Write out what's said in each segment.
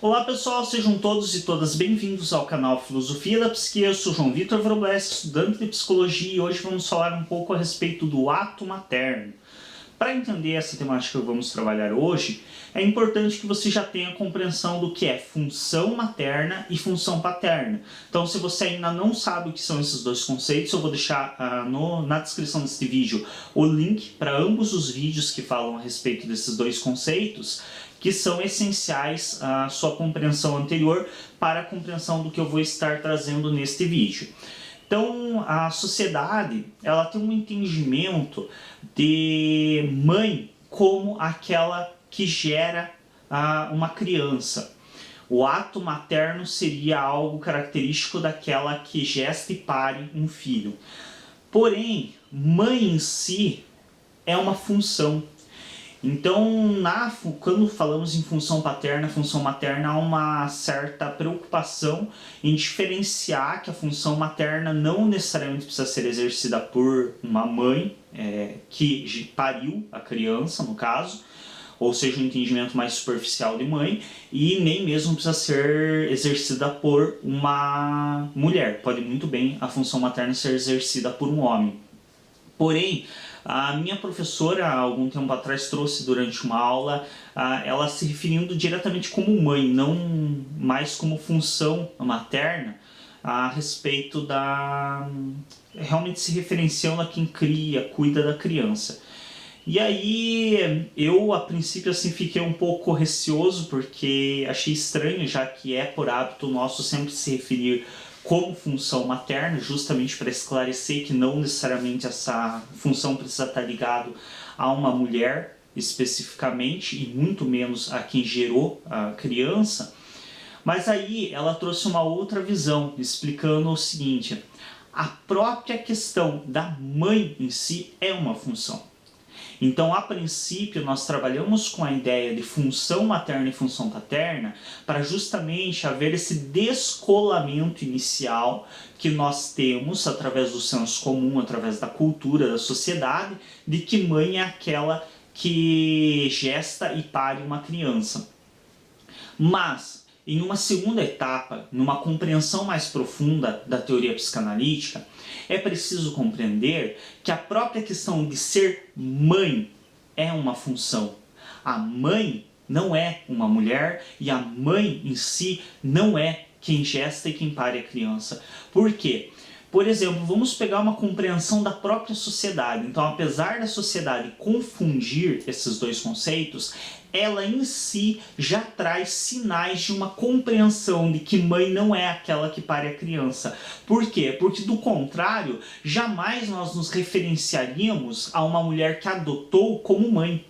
Olá pessoal, sejam todos e todas bem-vindos ao canal Filosofia da Psique. Eu sou João Vitor Vrobless, estudante de Psicologia, e hoje vamos falar um pouco a respeito do ato materno. Para entender essa temática que vamos trabalhar hoje, é importante que você já tenha compreensão do que é função materna e função paterna. Então, se você ainda não sabe o que são esses dois conceitos, eu vou deixar na descrição deste vídeo o link para ambos os vídeos que falam a respeito desses dois conceitos, que são essenciais à sua compreensão anterior para a compreensão do que eu vou estar trazendo neste vídeo. Então, a sociedade ela tem um entendimento de mãe como aquela que gera uma criança. O ato materno seria algo característico daquela que gesta e pare um filho. Porém, mãe em si é uma função. Então, quando falamos em função paterna, função materna, há uma certa preocupação em diferenciar que a função materna não necessariamente precisa ser exercida por uma mãe que pariu a criança, no caso, ou seja, um entendimento mais superficial de mãe, e nem mesmo precisa ser exercida por uma mulher. Pode muito bem a função materna ser exercida por um homem. Porém, a minha professora, há algum tempo atrás, trouxe durante uma aula, ela se referindo diretamente como mãe, não mais como função materna, a respeito realmente se referenciando a quem cria, cuida da criança. E aí, eu a princípio assim fiquei um pouco receoso, porque achei estranho, já que é por hábito nosso sempre se referir como função materna, justamente para esclarecer que não necessariamente essa função precisa estar ligada a uma mulher especificamente, e muito menos a quem gerou a criança. Mas aí ela trouxe uma outra visão, explicando o seguinte: a própria questão da mãe em si é uma função. Então, a princípio, nós trabalhamos com a ideia de função materna e função paterna para justamente haver esse descolamento inicial que nós temos através do senso comum, através da cultura, da sociedade, de que mãe é aquela que gesta e pare uma criança. Mas, em uma segunda etapa, numa compreensão mais profunda da teoria psicanalítica, é preciso compreender que a própria questão de ser mãe é uma função. A mãe não é uma mulher e a mãe em si não é quem gesta e quem pare a criança. Por quê? Por exemplo, vamos pegar uma compreensão da própria sociedade. Então, apesar da sociedade confundir esses dois conceitos, ela em si já traz sinais de uma compreensão de que mãe não é aquela que pare a criança. Por quê? Porque, do contrário, jamais nós nos referenciaríamos a uma mulher que adotou como mãe.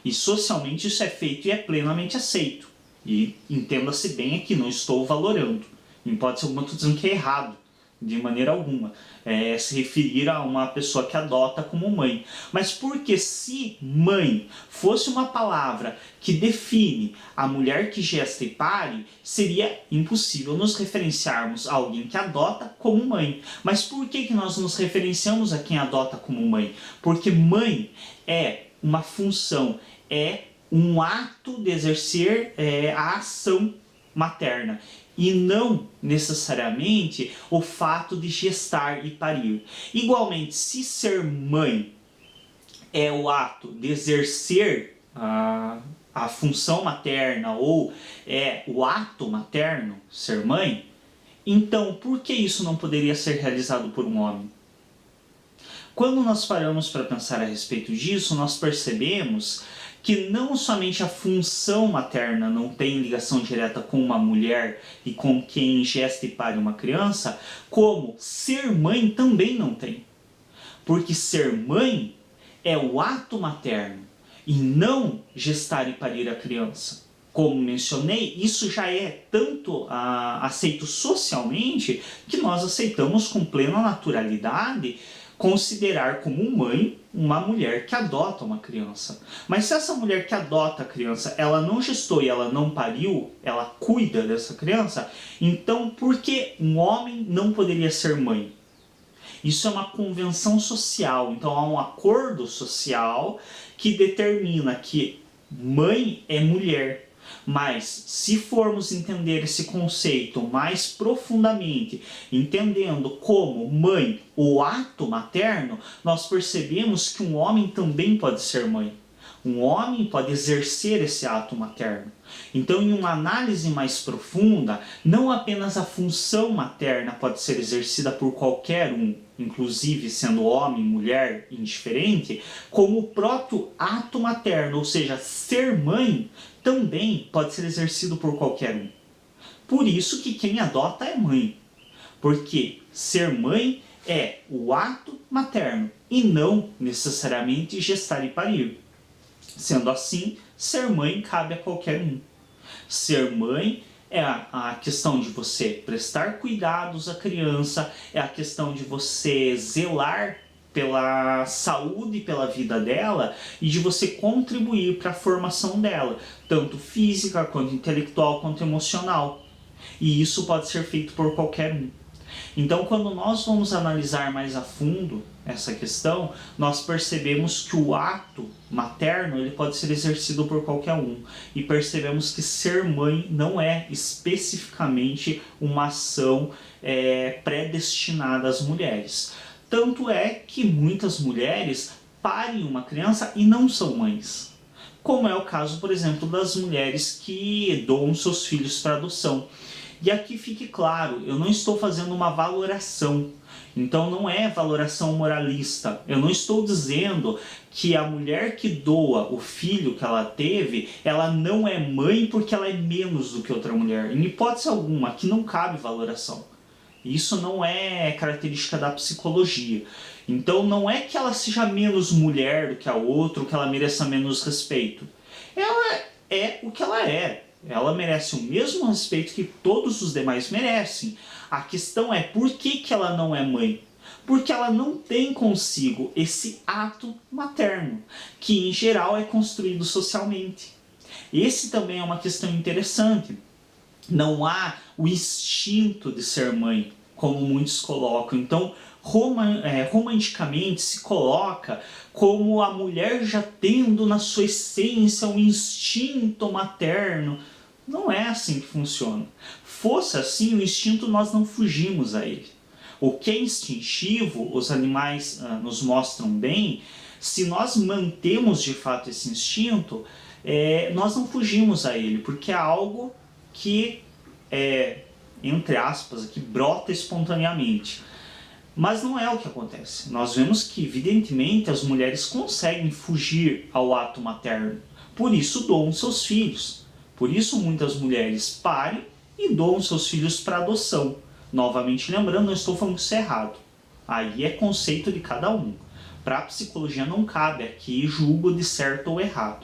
E socialmente isso é feito e é plenamente aceito. E entenda-se bem aqui, não estou valorando. Em hipótese alguma, estou dizendo que é errado. De maneira alguma, se referir a uma pessoa que adota como mãe. Mas porque se mãe fosse uma palavra que define a mulher que gesta e pare, seria impossível nos referenciarmos a alguém que adota como mãe. Mas por que nós nos referenciamos a quem adota como mãe? Porque mãe é uma função, é um ato de exercer a ação materna, e não necessariamente o fato de gestar e parir. Igualmente, se ser mãe é o ato de exercer a função materna, ou é o ato materno, ser mãe, então por que isso não poderia ser realizado por um homem? Quando nós paramos para pensar a respeito disso, nós percebemos que não somente a função materna não tem ligação direta com uma mulher e com quem gesta e pare uma criança, como ser mãe também não tem. Porque ser mãe é o ato materno e não gestar e parir a criança. Como mencionei, isso já é tanto aceito socialmente que nós aceitamos com plena naturalidade considerar como mãe uma mulher que adota uma criança. Mas se essa mulher que adota a criança, ela não gestou e ela não pariu, ela cuida dessa criança, então por que um homem não poderia ser mãe? Isso é uma convenção social, então há um acordo social que determina que mãe é mulher. Mas se formos entender esse conceito mais profundamente, entendendo como mãe o ato materno, nós percebemos que um homem também pode ser mãe. Um homem pode exercer esse ato materno. Então, em uma análise mais profunda, não apenas a função materna pode ser exercida por qualquer um, inclusive sendo homem, mulher, indiferente, como o próprio ato materno, ou seja, ser mãe, também pode ser exercido por qualquer um. Por isso que quem adota é mãe. Porque ser mãe é o ato materno e não necessariamente gestar e parir. Sendo assim, ser mãe cabe a qualquer um. Ser mãe é a questão de você prestar cuidados à criança, é a questão de você zelar pela saúde e pela vida dela e de você contribuir para a formação dela, tanto física, quanto intelectual, quanto emocional. E isso pode ser feito por qualquer um. Então, quando nós vamos analisar mais a fundo essa questão, nós percebemos que o ato materno ele pode ser exercido por qualquer um. E percebemos que ser mãe não é especificamente uma ação predestinada às mulheres. Tanto é que muitas mulheres parem uma criança e não são mães. Como é o caso, por exemplo, das mulheres que doam seus filhos para adoção. E aqui fique claro, eu não estou fazendo uma valoração. Então não é valoração moralista. Eu não estou dizendo que a mulher que doa o filho que ela teve, ela não é mãe porque ela é menos do que outra mulher. Em hipótese alguma, aqui não cabe valoração. Isso não é característica da psicologia. Então não é que ela seja menos mulher do que a outra, ou que ela mereça menos respeito. Ela é o que ela é. Ela merece o mesmo respeito que todos os demais merecem. A questão é por que ela não é mãe? Porque ela não tem consigo esse ato materno, que em geral é construído socialmente. Esse também é uma questão interessante. Não há o instinto de ser mãe, como muitos colocam. Então, romanticamente se coloca como a mulher já tendo na sua essência um instinto materno. Não é assim que funciona. Fosse assim, o instinto nós não fugimos a ele. O que é instintivo, os animais nos mostram bem, se nós mantemos de fato esse instinto, nós não fugimos a ele, porque é algo que, entre aspas, que brota espontaneamente. Mas não é o que acontece. Nós vemos que, evidentemente, as mulheres conseguem fugir ao ato materno. Por isso doam seus filhos. Por isso muitas mulheres parem e doam seus filhos para adoção. Novamente lembrando, não estou falando que isso é errado. Aí é conceito de cada um. Para a psicologia não cabe aqui julgo de certo ou errado.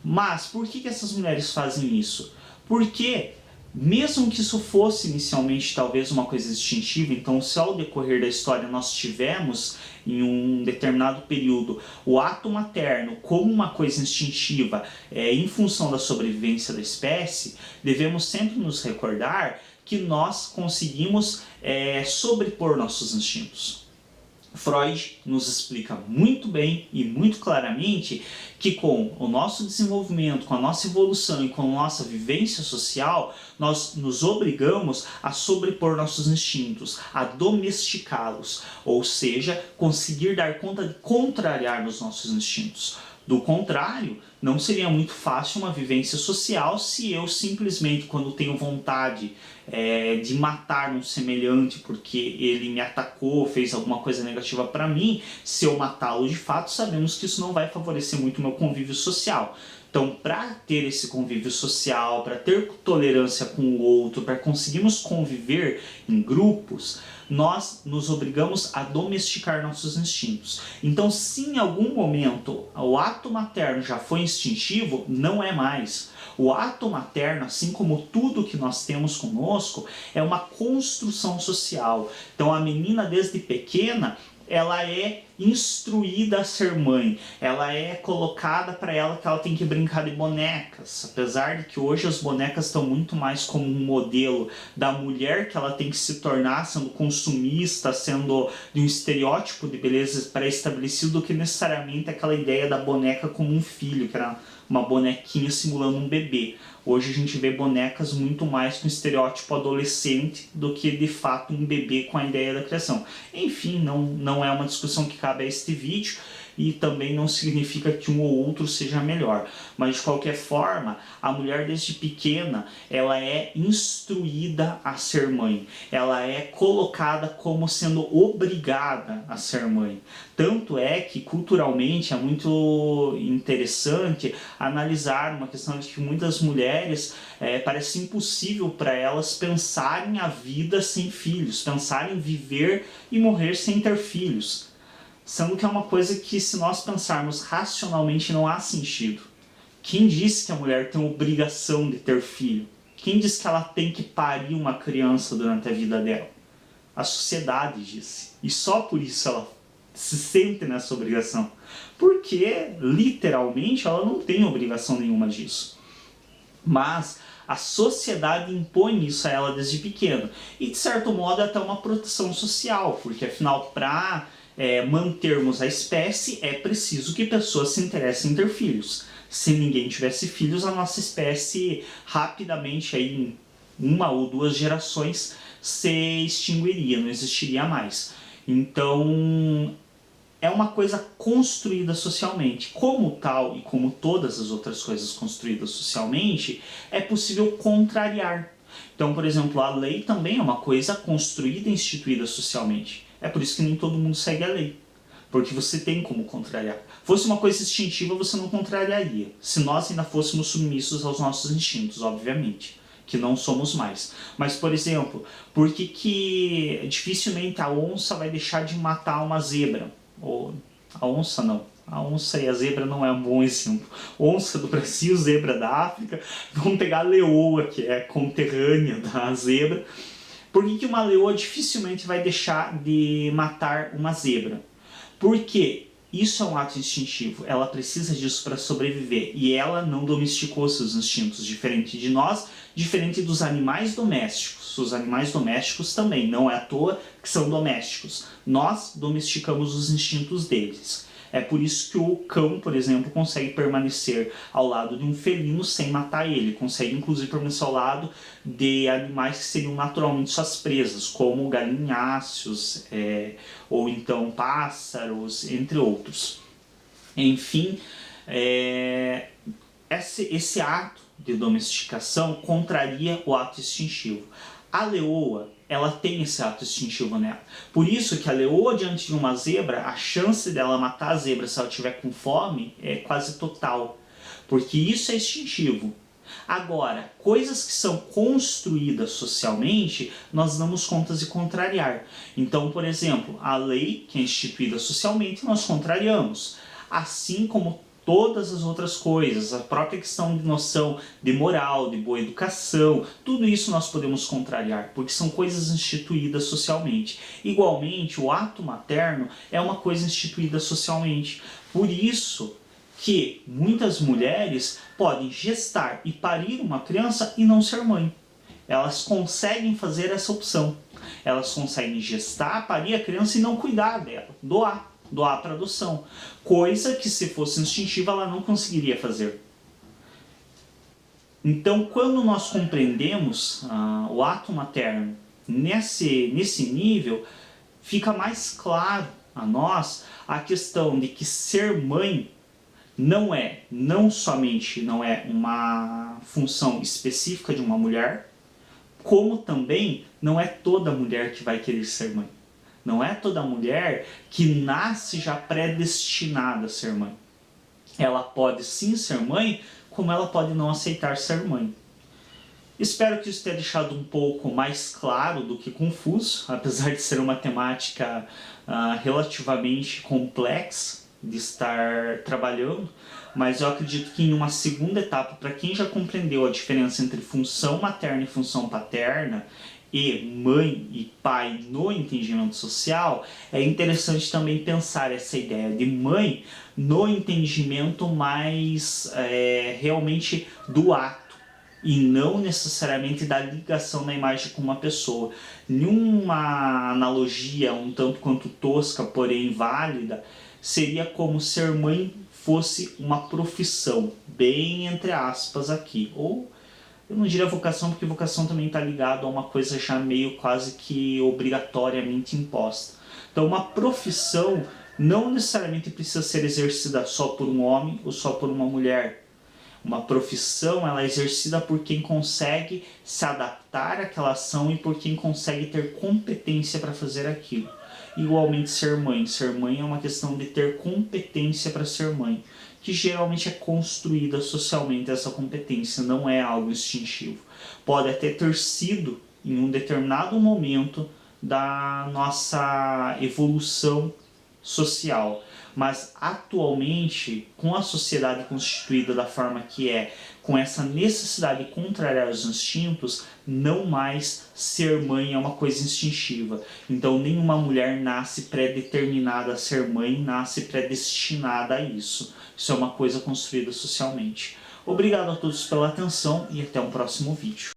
Mas por que essas mulheres fazem isso? Porque mesmo que isso fosse inicialmente talvez uma coisa instintiva, então se ao decorrer da história nós tivemos em um determinado período o ato materno como uma coisa instintiva em função da sobrevivência da espécie, devemos sempre nos recordar que nós conseguimos sobrepor nossos instintos. Freud nos explica muito bem e muito claramente que com o nosso desenvolvimento, com a nossa evolução e com a nossa vivência social, nós nos obrigamos a sobrepor nossos instintos, a domesticá-los, ou seja, conseguir dar conta de contrariar os nossos instintos. Do contrário, não seria muito fácil uma vivência social se eu simplesmente, quando tenho vontade de matar um semelhante porque ele me atacou, fez alguma coisa negativa para mim, se eu matá-lo de fato, sabemos que isso não vai favorecer muito o meu convívio social. Então, para ter esse convívio social, para ter tolerância com o outro, para conseguirmos conviver em grupos, nós nos obrigamos a domesticar nossos instintos. Então, se em algum momento o ato materno já foi instintivo, não é mais. O ato materno, assim como tudo que nós temos conosco, é uma construção social. Então, a menina desde pequena, ela é instruída a ser mãe, ela é colocada para ela que ela tem que brincar de bonecas, apesar de que hoje as bonecas estão muito mais como um modelo da mulher que ela tem que se tornar, sendo consumista, sendo de um estereótipo de beleza pré-estabelecido, do que necessariamente aquela ideia da boneca como um filho, que era uma bonequinha simulando um bebê. Hoje a gente vê bonecas muito mais com estereótipo adolescente do que de fato um bebê com a ideia da criação. Enfim, não é uma discussão que cabe a este vídeo e também não significa que um ou outro seja melhor. Mas de qualquer forma, a mulher desde pequena, ela é instruída a ser mãe. Ela é colocada como sendo obrigada a ser mãe. Tanto é que culturalmente é muito interessante analisar uma questão de que muitas mulheres parece impossível para elas pensarem a vida sem filhos, pensarem viver e morrer sem ter filhos. Sendo que é uma coisa que, se nós pensarmos racionalmente, não há sentido. Quem disse que a mulher tem obrigação de ter filho? Quem disse que ela tem que parir uma criança durante a vida dela? A sociedade disse. E só por isso ela se sente nessa obrigação. Porque, literalmente, ela não tem obrigação nenhuma disso. Mas a sociedade impõe isso a ela desde pequena. E, de certo modo, é até uma proteção social. Porque, afinal, para mantermos a espécie, é preciso que pessoas se interessem em ter filhos. Se ninguém tivesse filhos, a nossa espécie rapidamente, aí, em 1 ou 2 gerações, se extinguiria, não existiria mais. Então, é uma coisa construída socialmente. Como tal, e como todas as outras coisas construídas socialmente, é possível contrariar. Então, por exemplo, a lei também é uma coisa construída e instituída socialmente. É por isso que nem todo mundo segue a lei. Porque você tem como contrariar. Fosse uma coisa instintiva, você não contrariaria. Se nós ainda fôssemos submissos aos nossos instintos, obviamente. Que não somos mais. Mas, por exemplo, por que dificilmente a onça vai deixar de matar uma zebra? Ou a onça não. A onça e a zebra não é um bom exemplo. Onça do Brasil, zebra da África. Vamos pegar a leoa, que é conterrânea da zebra. Por que uma leoa dificilmente vai deixar de matar uma zebra? Porque isso é um ato instintivo, ela precisa disso para sobreviver e ela não domesticou seus instintos, diferente de nós, diferente dos animais domésticos. Os animais domésticos também, não é à toa que são domésticos. Nós domesticamos os instintos deles. É por isso que o cão, por exemplo, consegue permanecer ao lado de um felino sem matar ele. Consegue, inclusive, permanecer ao lado de animais que seriam naturalmente suas presas, como galinháceos, ou então pássaros, entre outros. Enfim, esse ato de domesticação contraria o ato instintivo. A leoa, ela tem esse ato instintivo nela. Por isso que a leoa diante de uma zebra, a chance dela matar a zebra se ela estiver com fome é quase total. Porque isso é instintivo. Agora, coisas que são construídas socialmente, nós damos contas de contrariar. Então, por exemplo, a lei que é instituída socialmente, nós contrariamos. Assim como todas as outras coisas, a própria questão de noção de moral, de boa educação, tudo isso nós podemos contrariar, porque são coisas instituídas socialmente. Igualmente, o ato materno é uma coisa instituída socialmente. Por isso que muitas mulheres podem gestar e parir uma criança e não ser mãe. Elas conseguem fazer essa opção. Elas conseguem gestar, parir a criança e não cuidar dela, doar para adoção, coisa que se fosse instintiva ela não conseguiria fazer. Então, quando nós compreendemos o ato materno nesse nível, fica mais claro a nós a questão de que ser mãe não somente não é uma função específica de uma mulher, como também não é toda mulher que vai querer ser mãe. Não é toda mulher que nasce já predestinada a ser mãe. Ela pode sim ser mãe, como ela pode não aceitar ser mãe. Espero que isso tenha deixado um pouco mais claro do que confuso, apesar de ser uma temática relativamente complexa de estar trabalhando, mas eu acredito que em uma segunda etapa, para quem já compreendeu a diferença entre função materna e função paterna, e mãe e pai no entendimento social, é interessante também pensar essa ideia de mãe no entendimento mais realmente do ato e não necessariamente da ligação da imagem com uma pessoa. Numa analogia um tanto quanto tosca, porém válida, seria como ser mãe fosse uma profissão, bem entre aspas aqui, ou eu não diria vocação, porque vocação também está ligado a uma coisa já meio quase que obrigatoriamente imposta. Então uma profissão não necessariamente precisa ser exercida só por um homem ou só por uma mulher. Uma profissão ela é exercida por quem consegue se adaptar àquela ação e por quem consegue ter competência para fazer aquilo. Igualmente ser mãe. Ser mãe é uma questão de ter competência para ser mãe, que geralmente é construída socialmente essa competência, não é algo instintivo. Pode até ter sido em um determinado momento da nossa evolução social, mas atualmente, com a sociedade constituída da forma que é, com essa necessidade de contrariar os instintos, não mais ser mãe é uma coisa instintiva. Então nenhuma mulher nasce pré-determinada a ser mãe, nasce predestinada a isso. Isso é uma coisa construída socialmente. Obrigado a todos pela atenção e até um próximo vídeo.